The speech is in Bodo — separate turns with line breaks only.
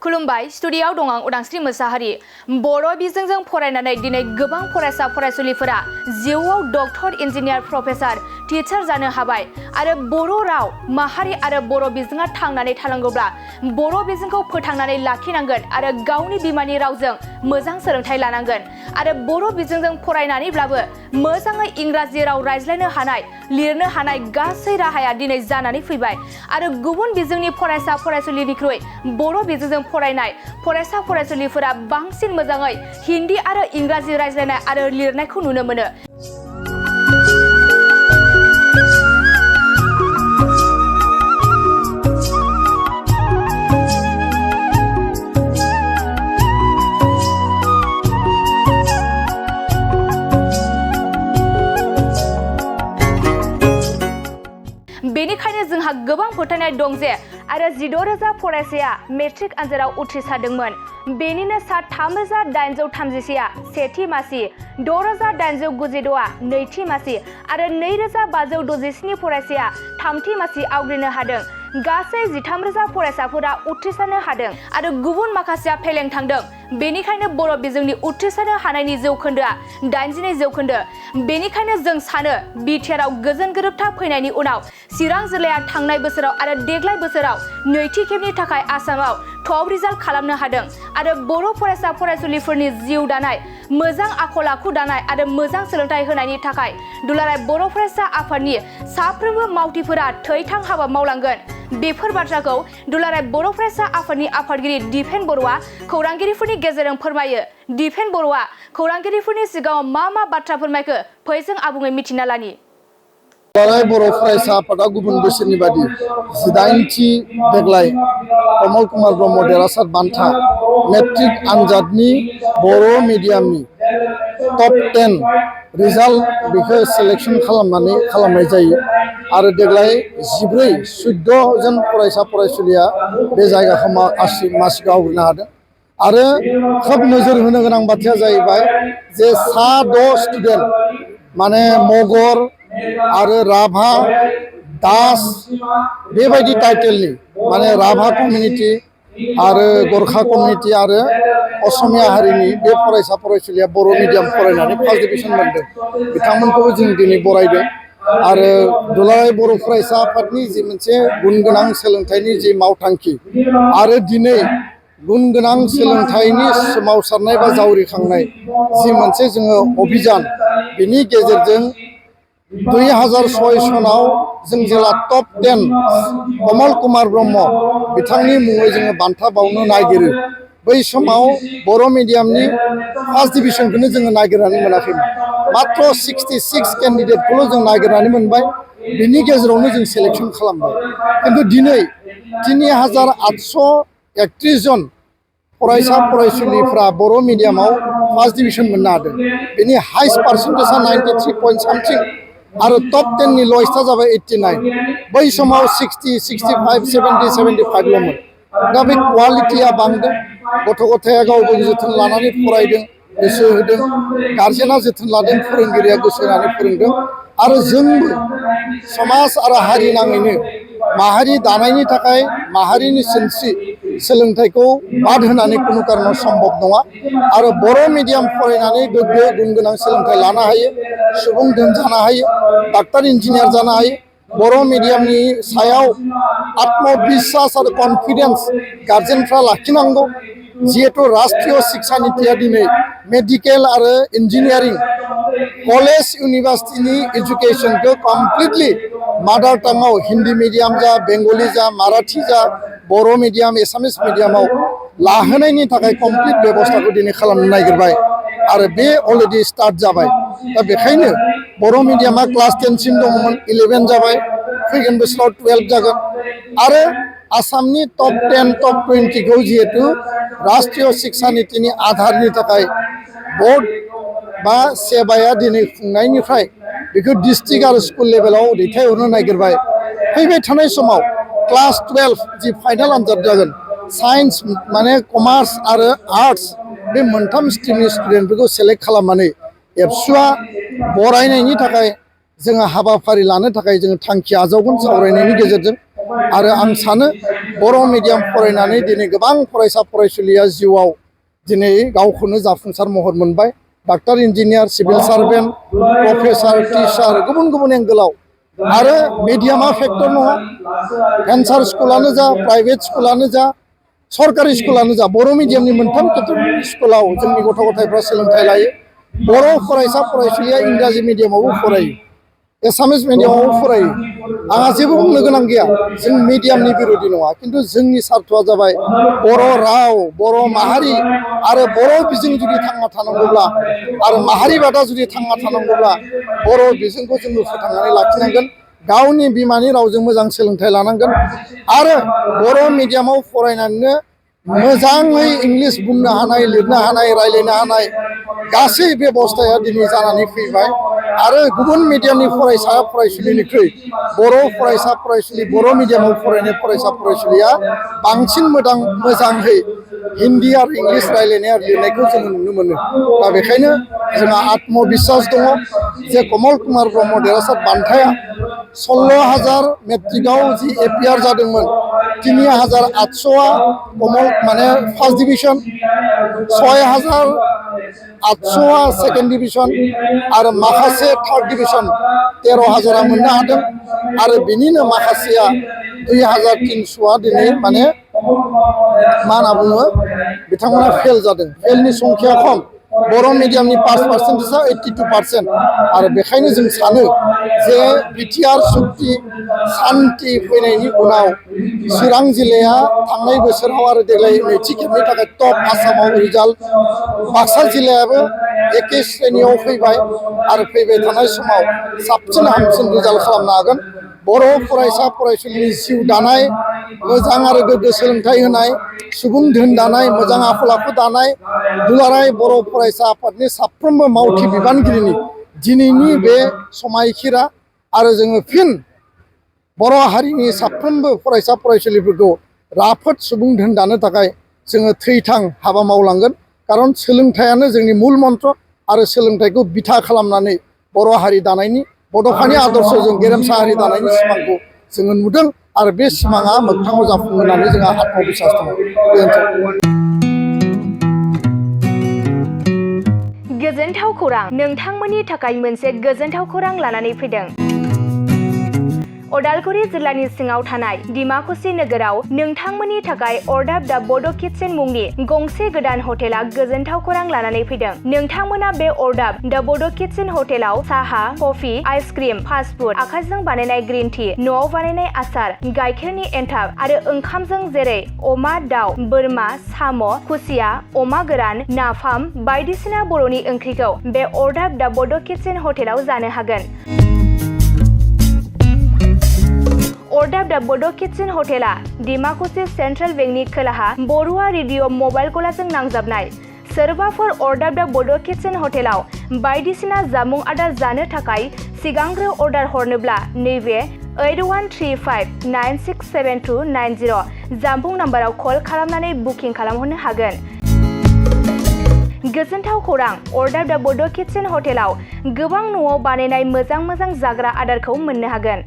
खुलुमबाय स्टुडियाव दं आं उदांस्रि मोसाहारि बर' बिजोंजों फरायनानै दिनै गोबां फरायसा फरायसुलिफोरा जिउआव डक्टर इन्जिनियार प्रफेसार टीचार जानो हाबाय आरो बर' राव माहारि आरो बर' बिजोङा थांनानै थानांगौब्ला बर' बिजोंखौ फोथांनानै लाखिनांगोन आरो गावनि बिमानि रावजों मोजां सोलोंथाइ लानांगोन आरो बर' बिजोंजों फरायनानैब्लाबो मोजाङै इंराजि राव रायज्लायनो हानाय लिरनो हानाय गासै राहाया दिनै जानानै फैबाय आरो गुबुन बिजोंनि फरायसा फरायसुलिनिख्रुइ बर' बिजोंजों फरायनाय फरायसा फरायसुलिफोरा बांसिन मोजाङै हिन्दी आरो इंराजि रायज्लायनाय आरो लिरनायखौ नुनो मोनो। बेनिखायनो जोंहा गोबां फोथायनाय दं जे आरो 16,000 फरायसाया मेट्रिक आनजादाव उथ्रिसारदोंमोन बेनिनो सा 3,831आ सेथि मासि 6,896आ नैथि मासि आरो 2,567 फरायसाया थामथि मासि आवग्रिनो हादों गासै 13,000 फरायसाफोरा उथ्रिसारनो हादों आरो गुबुन माखासेया फेलें थांदों बेनिखायनो बर' बिजोंनि उथ्रिसारनो हानायनि जौखोन्दोआ 82 जौखोन्दो बेनिखायनो जों सानो बिटिआरआव गोजोन गोरोबथा फैनायनि उनाव चिरां जिल्लाया थांनाय बोसोराव आरो देग्लाय बोसोराव नैथि खेबनि थाखाय आसामाव टप रिजाल्ट खालामनो हादों आरो बर' फरायसा फरायसुलिफोरनि जिउ दानाय मोजां आखल आखु दानाय आरो मोजां सोलोंथाइ होनायनि थाखाय दुलाराय बर' फरायसा आफादनि साफ्रोमबो मावथिफोरा थैथां हाबा मावलांगोन बेफोर बाथ्राखौ दुलाराय बर' फरायसा आफादनि आफादगिरि दिपेन बर'आ खौरांगिरिफोरनि गेजेरजों फोरमायो। दिपेन बर'आ खौरांगिरिफोरनि सिगाङाव मा बाथ्रा फोरमायखो फै जों आबुङै मिथिना लानि।
दुलाराय बर' फरायसा आफादा गुबुन बोसोरनि बादि 18थि देग्लाय कमल कुमार ब्रह्म देरहासार बान्था मेट्रिक आनजादनि बर' मिडियामनि टप 10 रिजाल्ट बेखौ सिलेक्शन खालामनाय जायो आरो देग्लाय 14 जन फरायसा फरायसुलिया बे जायगाखौ मासिखौ आवग्रिनो हादों आरो खोब नोजोर होनो गोनां बाथ्राया जाहैबाय जे सा 6 स्टुडेन्ट माने मगर आरो राभा दास बेबायदि टाइटेलनि माने राभा कमिउनिटि आरो गरखा कमिउनिटि आरो असमिया हारिनि बे फरायसा फरायसुलिया बर' मिडियाम फरायनानै फार्स्ट डिभिजन मोनदों बिथांमोनखौबो जों दिनै बरायदों आरो दुलाराय बर' फरायसा आफादनि जि मोनसे गुन गोनां सोलोंथाइनि जि मावथांखि आरो दिनै गुन गोनां सोलोंथाइनि सोमावसारनाय बा जावरिखांनाय जि मोनसे जोङो अभियान बिनि गेजेरजों 2006 सनाव जों जेला टप 10 कमल कुमार ब्रह्म बिथांनि मुङै जोङो बान्था बावनो नागिरो बै समाव बर' मिडियामनि फार्स्ट डिभिजनखौनो जोङो नागिरनानै मोनाखैमोन मात्र 66 केन्डिडेटखौल' जों नागिरनानै मोनबाय बिनि गेजेरावनो जों सिलेक्शन खालामबाय खिन्थु दिनै 3,831 जन फरायसा फरायसुलिफ्रा बर' मिडियामाव फार्स्ट डिभिजन मोननो हादों बेनि हाइस्ट पार्सेन्टेजआ 93 पइन्ट सामथिं आरो टप 10 नि लयेस्टआ जाबाय 89 बै समाव 60 65 70 75 ल'मोन दा बे क्वालिटिया बांदों गथ' गथाया गावबो जोथोन लानानै फरायदों गोसो होदों गार्जेना जोथोन लादों फोरोंगिरिया गोसो होनानै फोरोंदों आरो जोंबो समाज आरो हारि नाङैनो माहारि दानायनि थाखाय माहारिनि सिनस्रि सोलोंथाइखौ बाद होनानै खुनु कारनाव सम्भब नङा आरो बर' मिडियाम फरायनानै गोग्गो गुन गोनां सोलोंथाइ लानो हायो सुबुं धोन जानो हायो डाक्टार इन्जिनियार जानो हायो बर' मिडियामनि सायाव आत्मबिश्वास आरो कनफिडेन्स गार्जेनफ्रा लाखिनांगौ जिहेतु राष्ट्रीय शिक्षा नीतिया दिनै मेडिकेल आरो इन्जिनियारिं कलेज इउनिभार्सिटिनि एजुकेशनखौ कमप्लिटलि मादार टांगआव हिन्दी मिडियाम जा बेंगली जा माराठी जा बर' मिडियाम एसामिस मिडियामाव लाहोनायनि थाखाय कमप्लिट बेबस्थाखौ दिनै खालामनो नागिरबाय आरो बे अलरेडि स्टार्ट जाबाय दा बेखायनो बर' मिडियामा क्लास 10 सिम दङमोन 11 जाबाय फैगोन बोसोराव 12 जागोन आरो आसामनि टप 10 टप 20 खौ जिहेतु राष्ट्रीय शिक्षा नीतिनि आधारनि थाखाय बोर्ड बा सेबाया दिनै खुंनायनिफ्राय बेखौ डिस्ट्रिक्ट आरो स्कुल लेभेलाव दैथायहरनो नागिरबाय फैबाय थानाय समाव क्लास 12 जि फाइनाल आनजाद जागोन साइन्स माने कमार्स आरो आर्ट्स बे मोनथाम स्ट्रिमनि स्टुडेन्टफोरखौ सेलेक्ट खालामनानै एबसुआ बरायनायनि थाखाय जोङो हाबाफारि लानो थाखाय जोङो थांखि आजावगोन सावरायनायनि गेजेरजों आरो आं सानो बर' मिडियाम फरायनानै दिनै गोबां फरायसा फरायसुलिया जिउआव दिनै गावखौनो जाफुंसार महर मोनबाय doctor engineer civil servant professor teacher गुबुन गुबुन एंगोलाव आरो मिडियामा फेक्टर नङा भेन्सार स्कुलानो जा प्राइभेट स्कुलानो जा सरकारि स्कुलानो जा बर' मिडियामनि मोनथाम केटेगरि स्कुलाव जोंनि गथ' गथायफ्रा सोलोंथाइ लायो बर' फरायसा फरायसुलिया इंराजि मिडियामावबो फरायो एसामिस मिडियामावबो फरायो आंहा जेबो बुंनो गोनां गैया जों मिडियामनि बिरोधि नङा खिन्थु जोंनि सार्थ'आ जाबाय बर' राव बर' माहारि आरो बर' बिजों जुदि थांना थानांगौब्ला आरो माहारिबादा जुदि थांना थानांगौब्ला बर' बिजोंखौ जोङो फोथांनानै लाखिनांगोन गावनि बिमानि रावजों मोजां सोलोंथाइ लानांगोन आरो बर' मिडियामाव फरायनानैनो मोजाङै इंलिश बुंनो हानाय लिरनो हानाय रायज्लायनो हानाय गासै बेबस्थाया दिनै जानानै फैबाय आरो गुबुन मिडियामनि फरायसा फरायसुलिनिख्रुइ बर' फरायसा फरायसुलि बर' मिडियामाव फरायनाय फरायसा फरायसुलिया बांसिन मोजाङै हिन्दी आरो इंलिश रायज्लायनाय आरो लिरनायखौ जोङो नुनो मोनो दा बेखायनो जोंहा आत्मबिश्वास दङ जे कमल कुमार ब्रह्म देरहासार बान्थाया 16,000 मेट्रिकआव जि एपिआर जादोंमोन 3,800 कमल माने फार्स्ट डिभिजन 6,800 सेकेन्ड डिभिजन आरो माखासे थार्ड डिभिजन 13,000 मोननो हादों आरो बिनिनो माखासेया 2,300 दिनै माने मा होनना बुङो बिथांमोना फेल जादों फेलनि संख्या खम बर' मिडियामनि पास पार्सेन्टेजआ 82% आरो बेखायनो जों सानो जे बिटिआर सुक्ति सान्ति फैनायनि उनाव चिरां जिल्लाया थांनाय बोसोराव आरो देग्लाय नैथि खेबनि थाखाय टप आसामाव रिजाल्ट बाक्सा जिल्लायाबो एके श्रेणीयाव फैबाय आरो फैबाय थानाय समाव साबसिन हामसिन रिजाल्ट खालामनो हागोन बर' फरायसा फरायसुलिनि जिउ दानाय मोजां आरो गोग्गो सोलोंथाइ होनाय सुबुं धोन दानाय मोजां आखल आखु दानाय दुलाराय बर' फरायसा आफादनि साफ्रोमबो मावथि बिबानगिरिनि दिनैनि बे समायखिरा आरो जोङो फिन बर' हारिनि साफ्रोमबो फरायसा फरायसुलिफोरखौ राफोद सुबुं धोन दानो थाखाय जोङो थैथां हाबा मावलांगोन खारन सोलोंथाइयानो जोंनि मुल मन्त्र आरो सोलोंथाइखौ बिथा खालामनानै बर' हारि दानायनि बड'फानि आदर्शजों गेरेमसा हारि दानायनि सिमांखौ जोङो नुदों आरो बे सिमाङा मोगथाङाव जाफुङो होननानै जोंहा आत्मबिश्वास दङ
गोजोनथाव खौरां नोंथांमोननि थाखाय मोनसे गोजोनथाव खौरां लानानै फैदों उदालगुरि जिल्लानि सिङाव थानाय डिमाकुसि नोगोराव नोंथांमोननि थाखाय अरदाब दा बड' किटचेन मुंनि गंसे गोदान हटेला गोजोनथाव खौरां लानानै फैदों नोंथांमोना बे अरदाब दा बड' किटचेन हटेलाव साहा कफि आइसक्रिम फास्ट फुड आखाइजों बानायनाय ग्रीन टि न'आव बानायनाय आसार गाइखेरनि एन्थाब आरो ओंखामजों जेरै अमा दाउ बोरमा साम' खुसिया अमा गोरान नाफाम बायदिसिना बर'नि ओंख्रिखौ बे अरदाब दा बड' किटचेन हटेलाव जानो हागोन अरदाब दा बड' किटचेन हटेला डिमाकुसि सेन्ट्रेल बेंकनि खोलाहा बरुवा रेडिअ मबाइल गलाजों नांजाबनाय सोरबाफोर अरदाब दा बड' किटचेन हटेलाव बायदिसिना जामुं आदार जानो थाखाय सिगांग्रो अर्डार हरनोब्ला नैबे 8135967290 जामबुं नाम्बाराव कल खालामनानै बुकिं खालामहरनो हागोन गोजोनथाव खौरां अरदाब दा बड' किटचेन हटेलाव गोबां न'आव बानायनाय मोजां जाग्रा आदारखौ मोननो हागोन